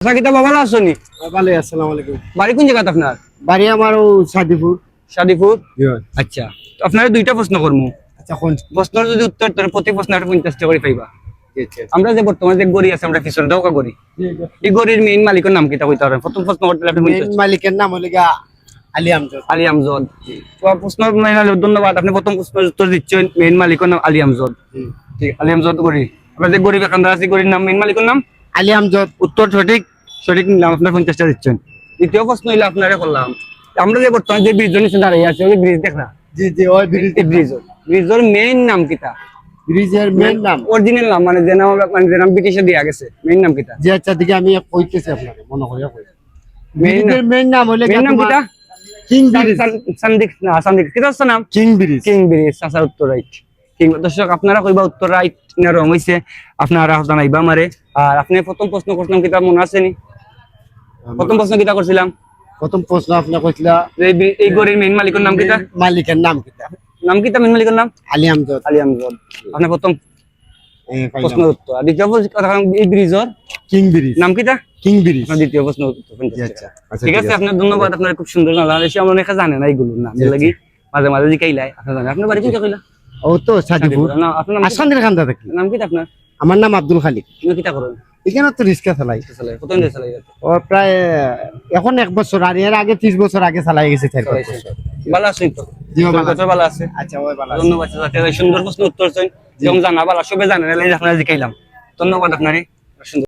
আচ্ছা কিতা বাবা ভালো আছেন? ভালো। আসসালামু আলাইকুম। বাড়ি কোন জায়গাতে আপনার? বাড়ি আমার সাদিপুর। শাদিপুর। আচ্ছা, তো আপনারা দুইটা প্রশ্ন করবো। আচ্ছা কোন প্রশ্নের যদি উত্তর তোর প্রতি প্রশ্ন 50 টাকা করে পাইবা। আমরা যে বর্তমানে যে গড়ি আছে আমরা পিছনে দৌকা গড়ি, এই গড়ির মেইন মালিকের নাম কিতা কইতে পারেন? প্রথম প্রশ্ন করতে আপনি মেইন মালিকের নাম হলো আলী আমজদ। আলী আমজদ। তো প্রশ্ন ধন্যবাদ, আপনি প্রথম প্রশ্নের উত্তর দিচ্ছেন। মেইন মালিকের নাম আলী আমজদ। ঠিক, আলী আমজদ গড়ি। আপনার যে গরিব এখানদার আছে গড়ির নাম, মেইন মালিকের নাম আলী আমজদ। উত্তর সঠিক, সঠিক নিলাম, আপনার 50 টাকা দিচ্ছেন। দ্বিতীয় প্রশ্ন হইলে আপনারে করলাম, আমরা যে বর্তমানে যে ব্রিজের নিচে দাঁড়িয়ে আছি ওই ব্রিজ দেখ না? জি জি, ওই ব্রিজের মেইন নাম কিতা? ব্রিজের মেইন নাম অরিজিনাল নাম মানে যে নাম যে নাম ব্রিটিশে দিয়া গেছে, মেইন নাম কিতা? যে আচ্ছা দিকে আমি কইতেছি আপনাকে মনে করিয়া কই। মেইন ব্রিজের মেইন নাম হলো মেইন নাম কিতা? King bridge. সান্দিক না, সান্দিক কিতা আছে নাম? King bridge. King bridge. আচ্ছা, উত্তর রাইট। কিং। দর্শক আপনারা কইবা উত্তর রাইট না রং হইছে, আপনারা জানাইবা আমারে। আর আপনি প্রথম প্রশ্ন করছিলাম কিতা মনে আছে নি? প্রথম প্রশ্ন কিতা করছিলাম? প্রথম প্রশ্ন আপনি কইছিলা এই গড়ির মেইন মালিকের নাম কিতা? মালিকের নাম কিতা? নাম কিতা মেইন মালিকের নাম? আলী আমজদ। আলী আমজদ। আপনি প্রথম প্রশ্ন উত্তর। আর দ্বিতীয় প্রশ্ন এই ব্রিজের কিং ব্রিজ নাম কিতা? King bridge. আপনার দ্বিতীয় প্রশ্ন উত্তর 50 টাকা। আচ্ছা ঠিক আছে, আপনার ধন্যবাদ। আপনার খুব সুন্দর জানলেন, এসে আমরা অনেকে জানে না এইগুলো নাম লাগি, মাঝে মাঝে জিকাইলাই আপনি জানেন। আপনার বাড়ি কোথায় কইলা? ও তো সাদিপুর। না, আপনার নাম আসানের খান্দা থাকি। নাম কি আপনার? আমার নাম আব্দুল খালিক। আপনি কিতা করেন? এখানে তো রিক্সা চালাই। চালাই কত দিন চালাই? ও প্রায় এখন 1 বছর, আর এর আগে 30 বছর আগে চালাই গেছে। ভালো আছেন তো? জি ভালো কত ভালো আছে। আচ্ছা ওই ভালো আছে। ধন্যবাদ চাচা, সুন্দর প্রশ্ন উত্তর চাই যেমন জানা ভালো সবে জানেন, আপনারা জিকাইলাম। ধন্যবাদ আপনারে। সুন্দর।